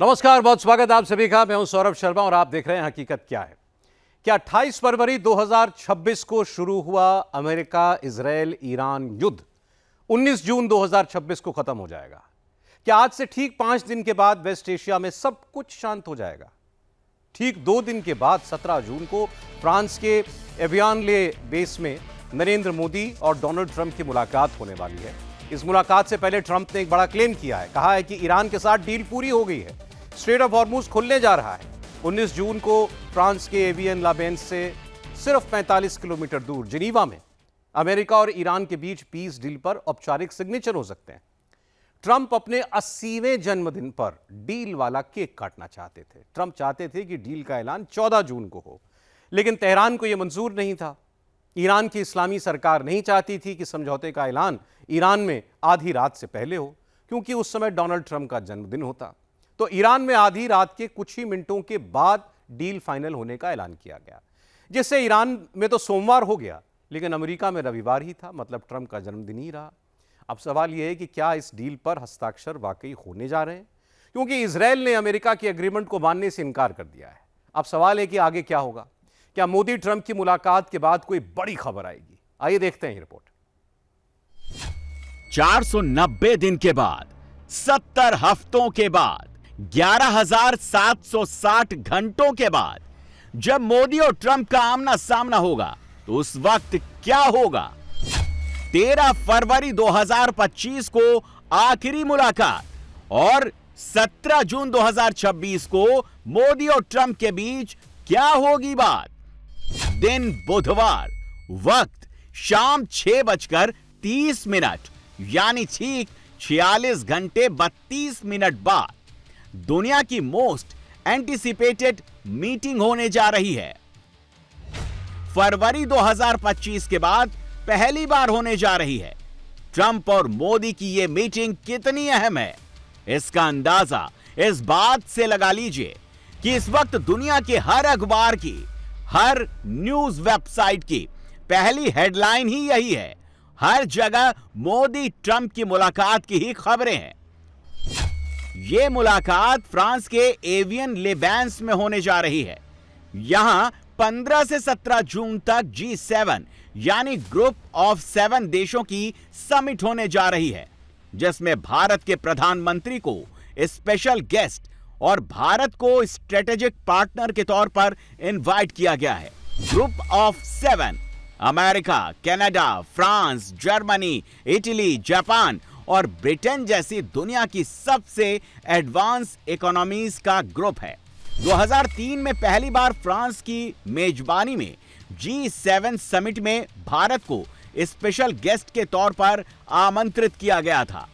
नमस्कार, बहुत स्वागत आप सभी का। मैं हूं सौरभ शर्मा और आप देख रहे हैं हकीकत क्या है। क्या 28 फरवरी 2026 को शुरू हुआ अमेरिका इजराइल ईरान युद्ध 19 जून 2026 को खत्म हो जाएगा? क्या आज से ठीक 5 दिन के बाद वेस्ट एशिया में सब कुछ शांत हो जाएगा? ठीक 2 दिन के बाद 17 जून को फ्रांस के एवियान ले बेस में नरेंद्र मोदी और डोनाल्ड ट्रंप की मुलाकात होने वाली है। इस मुलाकात से पहले ट्रंप ने एक बड़ा क्लेम किया है। कहा है कि ईरान के साथ डील पूरी हो गई है, स्ट्रेट ऑफ हॉर्मुज खुलने जा रहा है। 19 जून को फ्रांस के एवियन लाबेंस से सिर्फ 45 किलोमीटर दूर जिनीवा में अमेरिका और ईरान के बीच पीस डील पर औपचारिक सिग्नेचर हो सकते हैं। ट्रंप अपने 80वें जन्मदिन पर डील वाला केक काटना चाहते थे। ट्रंप चाहते थे कि डील का ऐलान 14 जून को हो, लेकिन तेहरान को यह मंजूर नहीं था। ईरान की इस्लामी सरकार नहीं चाहती थी कि समझौते का ऐलान ईरान में आधी रात से पहले हो, क्योंकि उस समय डोनाल्ड ट्रंप का जन्मदिन होता। तो ईरान में आधी रात के कुछ ही मिनटों के बाद डील फाइनल होने का ऐलान किया गया, जिससे ईरान में तो सोमवार हो गया, लेकिन अमेरिका में रविवार ही था, मतलब ट्रंप का जन्मदिन ही रहा। अब सवाल यह है कि क्या इस डील पर हस्ताक्षर वाकई होने जा रहे हैं, क्योंकि इजराइल ने अमेरिका के एग्रीमेंट को मानने से इनकार कर दिया है। अब सवाल है कि आगे क्या होगा। क्या मोदी ट्रंप की मुलाकात के बाद कोई बड़ी खबर आएगी? आइए देखते हैं रिपोर्ट। 490 दिन के बाद, 70 हफ्तों के बाद, 11,760 घंटों के बाद जब मोदी और ट्रंप का आमना सामना होगा तो उस वक्त क्या होगा? 13 फरवरी 2025 को आखिरी मुलाकात और 17 जून 2026 को मोदी और ट्रंप के बीच क्या होगी बात? दिन बुधवार, वक्त शाम 6:30, यानी ठीक 46 घंटे 32 मिनट बाद दुनिया की मोस्ट एंटिसिपेटेड मीटिंग होने जा रही है। फरवरी 2025 के बाद पहली बार होने जा रही है। ट्रंप और मोदी की यह मीटिंग कितनी अहम है, इसका अंदाजा इस बात से लगा लीजिए कि इस वक्त दुनिया के हर अखबार की, हर न्यूज वेबसाइट की पहली हेडलाइन ही यही है। हर जगह मोदी ट्रंप की मुलाकात की ही खबरें हैं। यह मुलाकात फ्रांस के एवियन लेबैंस में होने जा रही है। यहां 15 से 17 जून तक G7 यानी ग्रुप ऑफ 7 देशों की समिट होने जा रही है, जिसमें भारत के प्रधानमंत्री को स्पेशल गेस्ट और भारत को स्ट्रेटेजिक पार्टनर के तौर पर इनवाइट किया गया है। Group of 7 America, Canada, France, Germany, Italy, Japan और ब्रिटेन जैसी दुनिया की सबसे एडवांस इकोनॉमीज का ग्रुप है। 2003 में पहली बार फ्रांस की मेजबानी में G7 समिट में भारत को स्पेशल गेस्ट के तौर पर आमंत्रित किया गया था,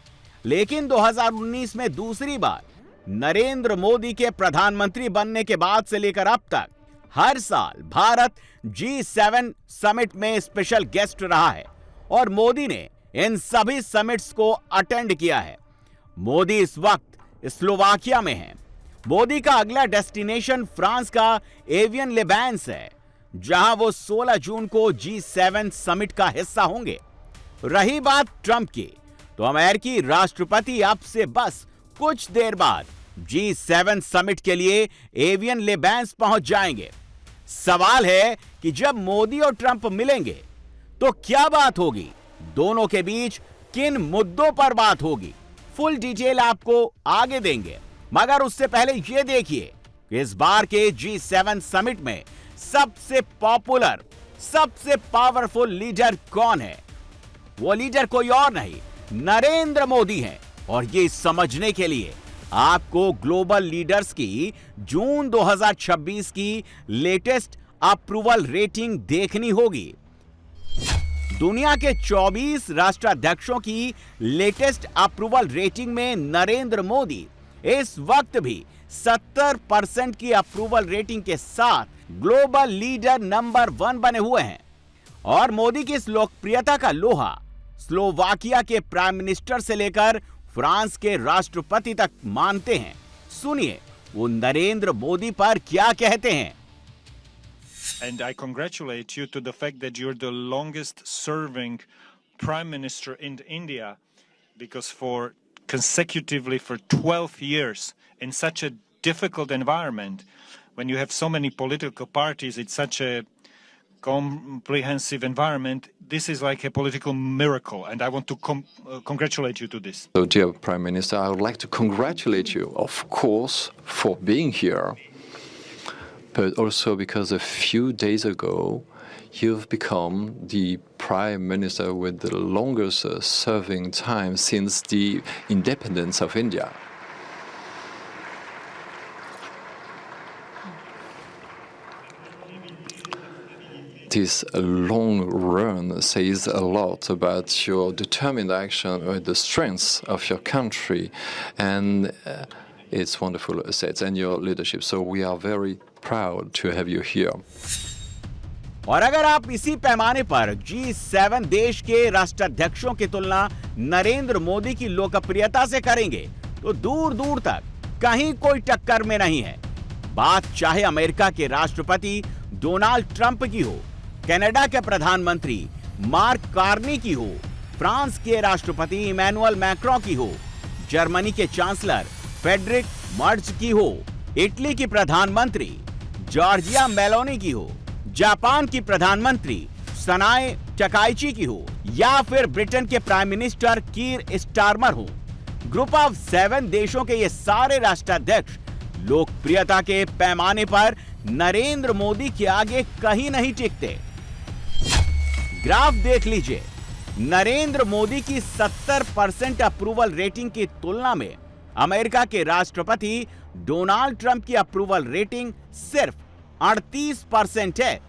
लेकिन 2019 में दूसरी बार नरेंद्र मोदी के प्रधानमंत्री बनने के बाद से लेकर अब तक हर साल भारत G7 समिट में स्पेशल गेस्ट रहा है और मोदी ने इन सभी समिट्स को अटेंड किया है। मोदी इस वक्त स्लोवाकिया में हैं। मोदी का अगला डेस्टिनेशन फ्रांस का एवियन लेबैंस है, जहां वो 16 जून को G7 समिट का हिस्सा होंगे। रही बात ट्रंप की, तो अमेरिकी राष्ट्रपति अब से बस कुछ देर बाद G7 समिट के लिए एवियन लेबैंस पहुंच जाएंगे। सवाल है कि जब मोदी और ट्रंप मिलेंगे तो क्या बात होगी, दोनों के बीच किन मुद्दों पर बात होगी, फुल डिटेल आपको आगे देंगे। मगर उससे पहले यह देखिए कि इस बार के G7 समिट में सबसे पॉपुलर, सबसे पावरफुल लीडर कौन है। वो लीडर कोई और नहीं, नरेंद्र मोदी हैं। और ये समझने के लिए आपको ग्लोबल लीडर्स की जून 2026 की लेटेस्ट अप्रूवल रेटिंग देखनी होगी। दुनिया के 24 राष्ट्राध्यक्षों की लेटेस्ट अप्रूवल रेटिंग में नरेंद्र मोदी इस वक्त भी 70% की अप्रूवल रेटिंग के साथ ग्लोबल लीडर नंबर 1 बने हुए हैं। और मोदी की इस लोकप्रियता का लोहा स्लोवाकिया के प्राइम मिनिस्टर से लेकर फ्रांस के राष्ट्रपति तक मानते हैं। सुनिए वो नरेंद्र मोदी पर क्या कहते हैं। And I congratulate you to the fact that you're the longest serving prime minister in India, because for consecutively for 12 years in such a difficult environment, when you have so many political parties, it's such a comprehensive environment. This is like a political miracle, and I want to congratulate you to this. So, dear Prime Minister, I would like to congratulate you, of course, for being here, but also because a few days ago, you've become the Prime Minister with the longest serving time since the independence of India. This long run says a lot about your determined action or the strength of your country and its wonderful assets and your leadership. So we are very proud to have you here. और अगर आप इसी पैमाने पर G7 देश के राष्ट्राध्यक्षों की तुलना नरेंद्र मोदी की लोकप्रियता से करेंगे तो दूर दूर तक कहीं कोई टक्कर में नहीं है। बात चाहे अमेरिका के राष्ट्रपति डोनाल्ड ट्रंप की हो, कनाडा के प्रधानमंत्री मार्क कार्नी की हो, फ्रांस के राष्ट्रपति इमैनुअल मैक्रों की हो, जर्मनी के चांसलर फ्रेडरिक मर्ज की हो, इटली की प्रधानमंत्री जॉर्जिया मेलोनी की हो, जापान की प्रधानमंत्री सनाए टकाइची की हो या फिर ब्रिटेन के प्राइम मिनिस्टर कीर स्टारमर हो, ग्रुप ऑफ 7 देशों के ये सारे राष्ट्राध्यक्ष लोकप्रियता के पैमाने पर नरेंद्र मोदी के आगे कहीं नहीं टिकते। ग्राफ देख लीजिए। नरेंद्र मोदी की 70% अप्रूवल रेटिंग की तुलना में अमेरिका के राष्ट्रपति डोनाल्ड ट्रंप की अप्रूवल रेटिंग सिर्फ 38% है।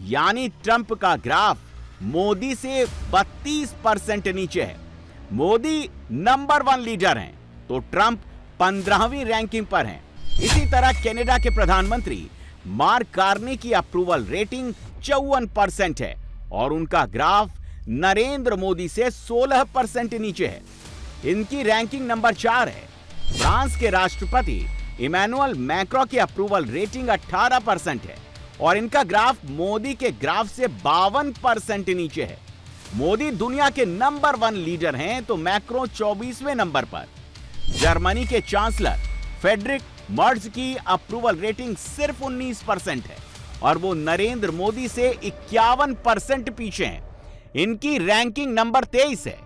यानी ट्रंप का ग्राफ मोदी से 32% नीचे है। मोदी नंबर 1 लीडर हैं तो ट्रंप 15वीं रैंकिंग पर हैं। इसी तरह कनाडा के प्रधानमंत्री मार्क कार्नी की अप्रूवल रेटिंग 54% है और उनका ग्राफ नरेंद्र मोदी से 16% नीचे है। इनकी रैंकिंग नंबर 4 है। फ्रांस के राष्ट्रपति इमैनुअल मैक्रों की अप्रूवल रेटिंग 18% है और इनका ग्राफ मोदी के ग्राफ से 52% नीचे है। मोदी दुनिया के नंबर 1 लीडर हैं तो मैक्रो 24वें नंबर पर। जर्मनी के चांसलर फ्रेडरिक मर्ज की अप्रूवल रेटिंग सिर्फ 19% है और वो नरेंद्र मोदी से 51% पीछे हैं। इनकी रैंकिंग नंबर 23 है।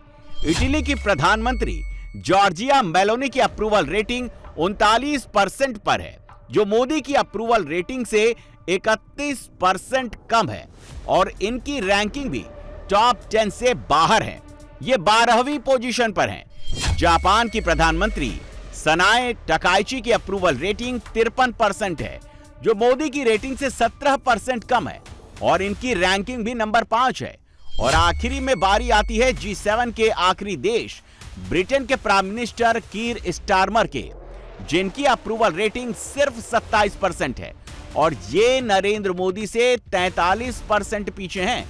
इटली की प्रधानमंत्री जॉर्जिया मेलोनी की अप्रूवल रेटिंग 39% पर है, जो मोदी की अप्रूवल रेटिंग से 31% कम है और इनकी रैंकिंग भी टॉप 10 से बाहर है। ये 12वीं पोजीशन पर हैं। जापान की प्रधानमंत्री सनाए टकाइची की अप्रूवल रेटिंग 53% है, जो मोदी की रेटिंग से 17% कम है और इनकी रैंकिंग भी नंबर 5 है। और आखिरी में बारी आती है G7 के आखिरी देश ब्रिटेन के प्राइम मिनिस्टर कीर स्टारमर के, जिनकी अप्रूवल रेटिंग सिर्फ 27% है और ये नरेंद्र मोदी से 43% पीछे हैं।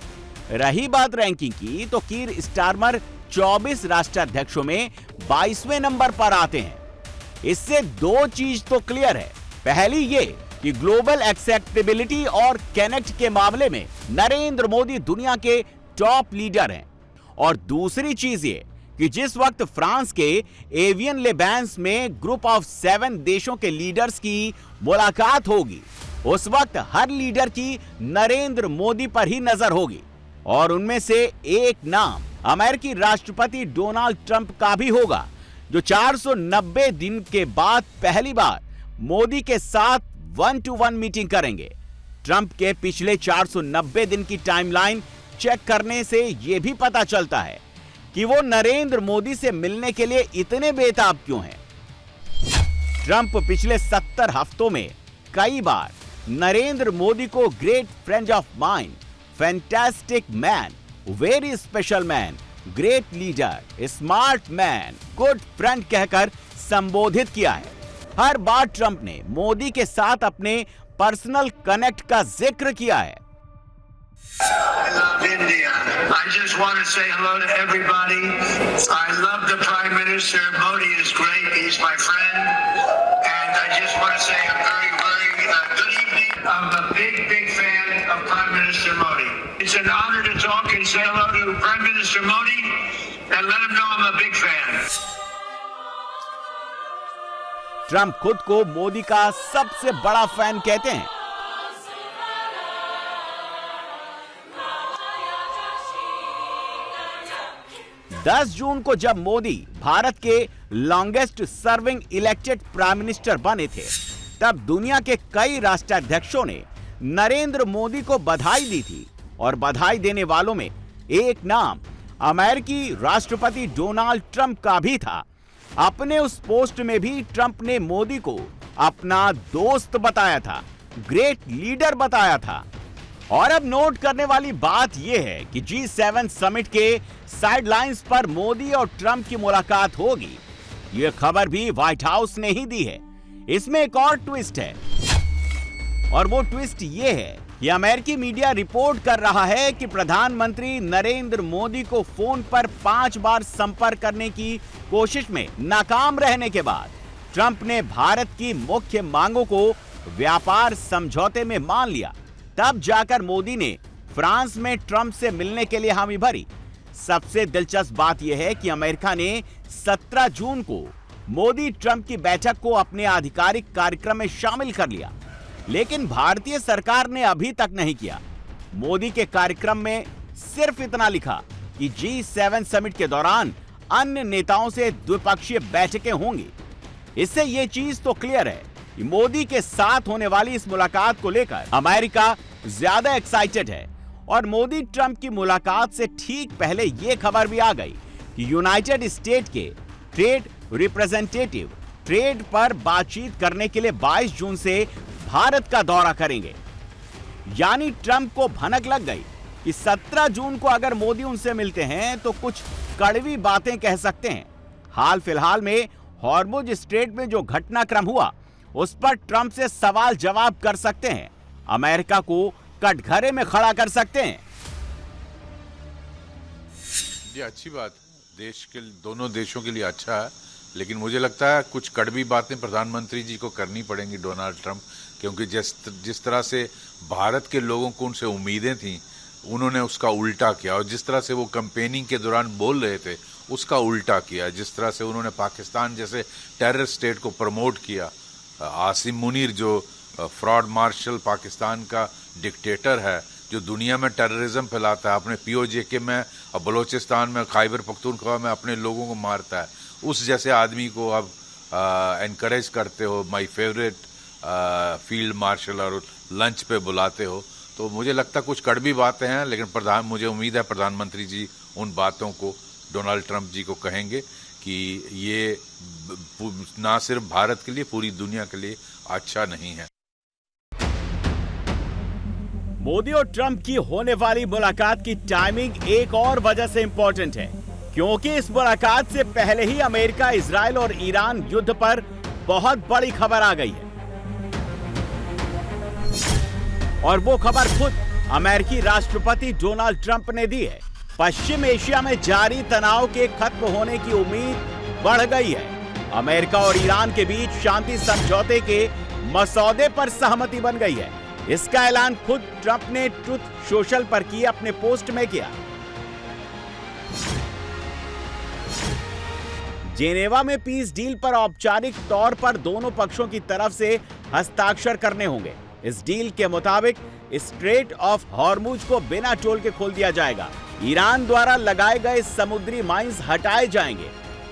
रही बात रैंकिंग की तो कीर स्टारमर 24 राष्ट्राध्यक्षों में 22वें नंबर पर आते हैं। इससे 2 चीज तो क्लियर है। पहली ये कि ग्लोबल एक्सेप्टेबिलिटी और कनेक्ट के मामले में नरेंद्र मोदी दुनिया के टॉप लीडर हैं और दूसरी चीज ये कि जिस वक्त फ्रांस के एवियन लेबैंस में ग्रुप ऑफ 7 देशों के लीडर्स की मुलाकात होगी, उस वक्त हर लीडर की नरेंद्र मोदी पर ही नजर होगी और उनमें से एक नाम अमेरिकी राष्ट्रपति डोनाल्ड ट्रंप का भी होगा, जो 490 दिन के बाद पहली बार मोदी के साथ 1-to-1 मीटिंग करेंगे। ट्रंप के पिछले 490 दिन की टाइमलाइन चेक करने से यह भी पता चलता है कि वो नरेंद्र मोदी से मिलने के लिए इतने बेताब क्यों हैं। ट्रंप पिछले 70 हफ्तों में कई बार नरेंद्र मोदी को great friend of mind, fantastic man, very special man, great leader, smart man, good friend कहकर संबोधित किया है। हर बार ट्रंप ने मोदी के साथ अपने पर्सनल कनेक्ट का जिक्र किया है। I love India. I just want to say hello to everybody. I love the Prime Minister. Modi is great. He's my friend. And I just want to say a very, very good evening. I'm a big fan of Prime Minister Modi. It's an honor to talk and say hello to Prime Minister Modi and let him know I'm a big fan. Trump खुद को मोदी का सबसे बड़ा fan कहते हैं। दस जून को जब मोदी भारत के longest serving elected prime minister बने थे, तब दुनिया के कई राष्ट्राध्यक्षों ने नरेंद्र मोदी को बधाई दी थी और बधाई देने वालों में एक नाम अमेरिकी राष्ट्रपति डोनाल्ड ट्रंप का भी था। अपने उस पोस्ट में भी ट्रंप ने मोदी को अपना दोस्त बताया था, ग्रेट लीडर बताया था। और अब नोट करने वाली बात यह है कि G7 समिट के साइडलाइंस पर मोदी और ट्रंप की मुलाकात होगी। यह खबर भी व्हाइट हाउस ने ही दी है। इसमें एक और ट्विस्ट है, और वो ट्विस्ट ये है कि अमेरिकी मीडिया रिपोर्ट कर रहा है कि प्रधानमंत्री नरेंद्र मोदी को फोन पर 5 बार संपर्क करने की कोशिश में नाकाम रहने के बाद ट्रंप ने भारत की मुख्य मांगों को व्यापार समझौते में मान लिया। तब जाकर मोदी ने फ्रांस में ट्रंप से मिलने के लिए हामी भरी। सबसे दिलचस्प बात यह है कि अमेरिका ने 17 जून को मोदी ट्रंप की बैठक को अपने आधिकारिक कार्यक्रम में शामिल कर लिया, लेकिन भारतीय सरकार ने अभी तक नहीं किया। मोदी के कार्यक्रम में सिर्फ इतना लिखा कि G7 समिट के दौरान अन्य नेताओं से द्विपक्षीय बैठकें होंगी। इससे यह चीज तो क्लियर है कि मोदी के साथ होने वाली इस मुलाकात को लेकर अमेरिका ज्यादा एक्साइटेड है। और मोदी ट्रंप की मुलाकात से ठीक पहले यह खबर भी आ गई कि यूनाइटेड स्टेट के ट्रेड रिप्रेजेंटेटिव ट्रेड पर बातचीत करने के लिए 22 जून से भारत का दौरा करेंगे। यानी ट्रंप को भनक लग गई कि 17 जून को अगर मोदी उनसे मिलते हैं तो कुछ कड़वी बातें कह सकते हैं। हाल फिलहाल में हॉर्मुज स्ट्रेट में जो घटनाक्रम हुआ, उस पर ट्रंप से सवाल जवाब कर सकते हैं, अमेरिका को कटघरे में खड़ा कर सकते हैं। ये अच्छी बात, देश के दोनों देशों के लिए अच्छा है, लेकिन मुझे लगता है कुछ कड़वी बातें प्रधानमंत्री जी को करनी पड़ेंगी डोनाल्ड ट्रंप, क्योंकि जिस तरह से भारत के लोगों को उनसे उम्मीदें थीं, उन्होंने उसका उल्टा किया। और जिस तरह से वो कैंपेनिंग के दौरान बोल रहे थे, उसका उल्टा किया। जिस तरह से उन्होंने पाकिस्तान जैसे टेरर स्टेट को प्रमोट किया, आसिम मुनीर जो फ्रॉड मार्शल पाकिस्तान का डिक्टेटर है, जो दुनिया में टेररिज्म फैलाता है, अपने POJK में और बलूचिस्तान में, खैबर पख्तूनख्वा में अपने लोगों को मारता है, उस जैसे आदमी को अब एनकरेज करते हो, माय फेवरेट फील्ड मार्शल, और लंच पे बुलाते हो। तो मुझे लगता है कुछ कड़वी बातें हैं, लेकिन मुझे उम्मीद है प्रधानमंत्री जी उन बातों को डोनाल्ड ट्रंप जी को कहेंगे कि ये ना सिर्फ भारत के लिए, पूरी दुनिया के लिए अच्छा नहीं है। मोदी और ट्रंप की होने वाली मुलाकात की टाइमिंग एक और वजह से इंपॉर्टेंट है, क्योंकि इस मुलाकात से पहले ही अमेरिका, इजराइल और ईरान युद्ध पर बहुत बड़ी खबर आ गई है। और वो खबर खुद अमेरिकी राष्ट्रपति डोनाल्ड ट्रंप ने दी है। पश्चिम एशिया में जारी तनाव के खत्म होने की उम्मीद बढ़ गई है। अमेरिका और ईरान के बीच शांति समझौते के मसौदे पर सहमति बन गई है। इसका ऐलान खुद ट्रंप ने ट्रुथ सोशल पर किए अपने पोस्ट में किया। जेनेवा में पीस डील पर औपचारिक तौर पर दोनों पक्षों की तरफ से हस्ताक्षर करने होंगे। इस डील के मुताबिक स्ट्रेट ऑफ हॉर्मुज को बिना टोल के खोल दिया जाएगा। ईरान द्वारा लगाए गए समुद्री माइंस हटाए जाएंगे।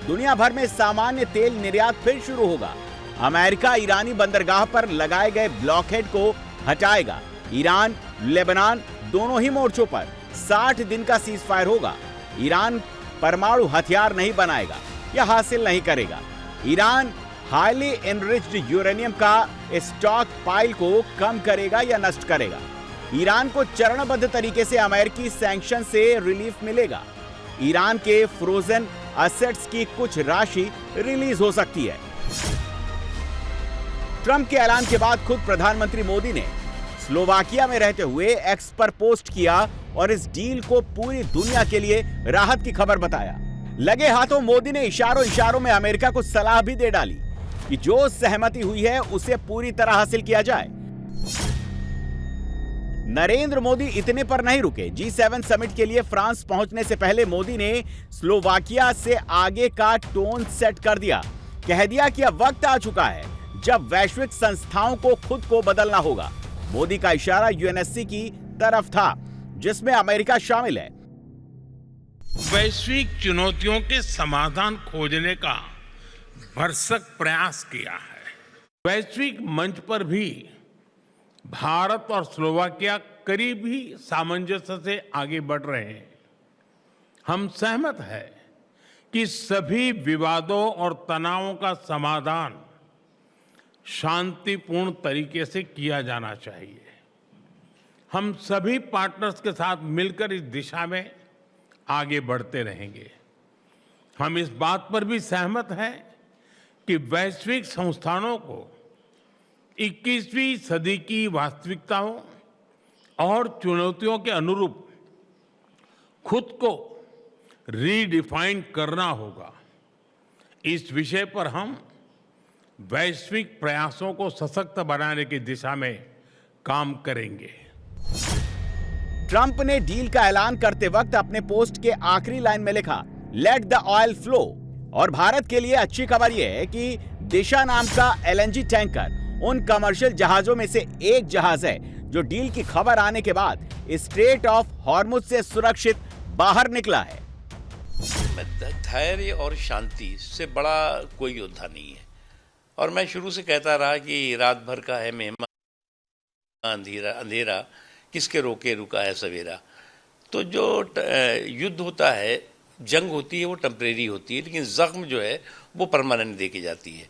दुनिया भर में सामान्य तेल निर्यात फिर शुरू होगा। अमेरिका ईरानी बंदरगाह पर लगाए गए ब्लॉकहेड को हटाएगा। ईरान, लेबनान दोनों ही मोर्चों पर 60 दिन का सीज फायर होगा। ईरान परमाणु हथियार नहीं बनाएगा या हासिल नहीं करेगा। ईरान हाईली एनरिच्ड यूरेनियम का स्टॉक पाइल को कम करेगा या नष्ट करेगा। ईरान को चरणबद्ध तरीके से अमेरिकी सैंक्शन से रिलीफ मिलेगा। ईरान के फ्रोजन असेट्स की कुछ राशि रिलीज हो सकती है। ट्रंप के ऐलान के बाद खुद प्रधानमंत्री मोदी ने स्लोवाकिया में रहते हुए एक्स पर पोस्ट किया और इस डील को पूरी दुनिया के लिए राहत की खबर बताया। लगे हाथों मोदी ने इशारों में अमेरिका को सलाह भी दे डाली कि जो सहमति हुई है उसे पूरी तरह हासिल किया जाए। नरेंद्र मोदी इतने पर नहीं रुके। G7 समिट के लिए फ्रांस पहुंचने से पहले मोदी ने स्लोवाकिया से आगे का टोन सेट कर दिया। कह दिया कि अब वक्त आ चुका है जब वैश्विक संस्थाओं को खुद को बदलना होगा। मोदी का इशारा यूएनएससी की तरफ था, जिसमें अमेरिका शामिल है। वैश्विक चुनौतियों के समाधान खोजने का भरसक प्रयास किया है। वैश्विक मंच पर भी भारत और स्लोवाकिया करीब ही सामंजस्य से आगे बढ़ रहे हैं। हम सहमत हैं कि सभी विवादों और तनावों का समाधान शांतिपूर्ण तरीके से किया जाना चाहिए। हम सभी पार्टनर्स के साथ मिलकर इस दिशा में आगे बढ़ते रहेंगे। हम इस बात पर भी सहमत हैं कि वैश्विक संस्थानों को 21वीं सदी की वास्तविकताओं और चुनौतियों के अनुरूप खुद को रीडिफाइन करना होगा। इस विषय पर हम वैश्विक प्रयासों को सशक्त बनाने की दिशा में काम करेंगे। ट्रंप ने डील का ऐलान करते वक्त अपने पोस्ट के आखिरी लाइन में लिखा, लेट द ऑयल फ्लो। और भारत के लिए अच्छी खबर यह है कि दिशा नाम का एलएनजी टैंकर उन कमर्शियल जहाजों में से एक जहाज है जो डील की खबर आने के बाद स्ट्रेट ऑफ हॉर्मुज से सुरक्षित बाहर निकला है। धैर्य और शांति से बड़ा कोई योद्धा नहीं है। और मैं शुरू से कहता रहा कि रात भर का है मेहमान अंधेरा किसके रोके रुका है सवेरा। तो जो युद्ध होता है, जंग होती है, वो टेम्परेरी होती है, लेकिन जख्म जो है वो परमानेंट देखी जाती है।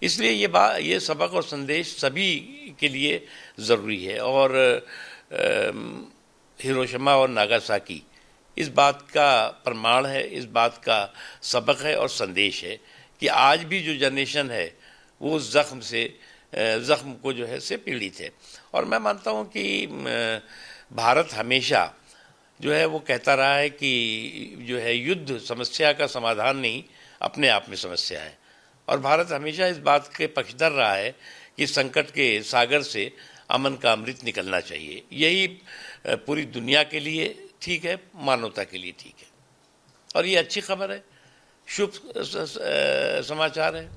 इसलिए ये सबक और संदेश सभी के लिए ज़रूरी है। और हिरोशिमा और नागासाकी इस बात का प्रमाण है, इस बात का सबक है और संदेश है कि आज भी जो जनरेशन है वो उस जख्म को जो है से पीड़ित है। और मैं मानता हूँ कि भारत हमेशा जो है वो कहता रहा है कि जो है युद्ध समस्या का समाधान नहीं, अपने आप में समस्या है। और भारत हमेशा इस बात के पक्षधर रहा है कि संकट के सागर से अमन का अमृत निकलना चाहिए। यही पूरी दुनिया के लिए ठीक है, मानवता के लिए ठीक है। और ये अच्छी खबर है, शुभ समाचार है।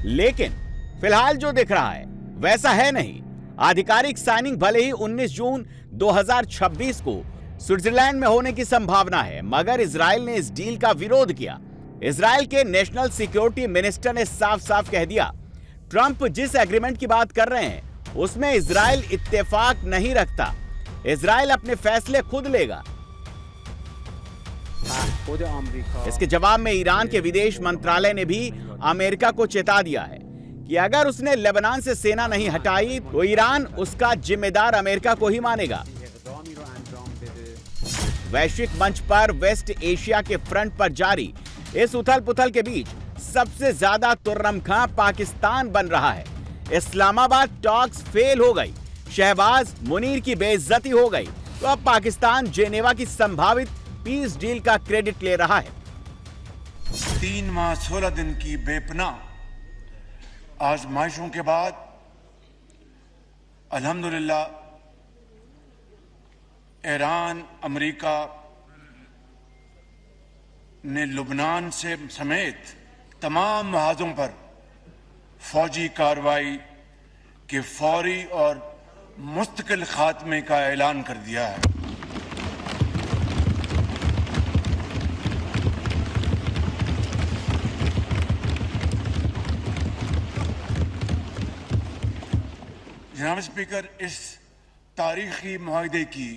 लेकिन फिलहाल जो दिख रहा है वैसा है नहीं। आधिकारिक साइनिंग भले ही 19 जून 2026 को स्विट्जरलैंड में होने की संभावना है, मगर इजराइल ने इस डील का विरोध किया। इजराइल के नेशनल सिक्योरिटी मिनिस्टर ने साफ साफ कह दिया, ट्रंप जिस एग्रीमेंट की बात कर रहे हैं उसमें इजराइल इत्तेफाक नहीं रखता। इजराइल अपने फैसले खुद लेगा। इसके जवाब में ईरान के विदेश मंत्रालय ने भी अमेरिका को चेता दिया है कि अगर उसने लेबनान से सेना नहीं हटाई तो ईरान उसका जिम्मेदार अमेरिका को ही मानेगा। वैश्विक मंच पर वेस्ट एशिया के फ्रंट पर जारी इस उथल पुथल के बीच सबसे ज्यादा तुर्रमखां पाकिस्तान बन रहा है। इस्लामाबाद टॉक्स फेल हो गई, शहबाज मुनीर की बेइज्जती हो गई, तो अब पाकिस्तान जेनेवा की संभावित पीस डील का क्रेडिट ले रहा है। 3 माह 16 दिन की बेपनाह आजमाइशों के बाद अल्हम्दुलिल्लाह ईरान, अमेरिका ने लुबनान से समेत तमाम महाजों पर फौजी कार्रवाई के फौरी और मुस्तकिल खात्मे का ऐलान कर दिया है। जनाब स्पीकर, इस तारीखी मुआहदे की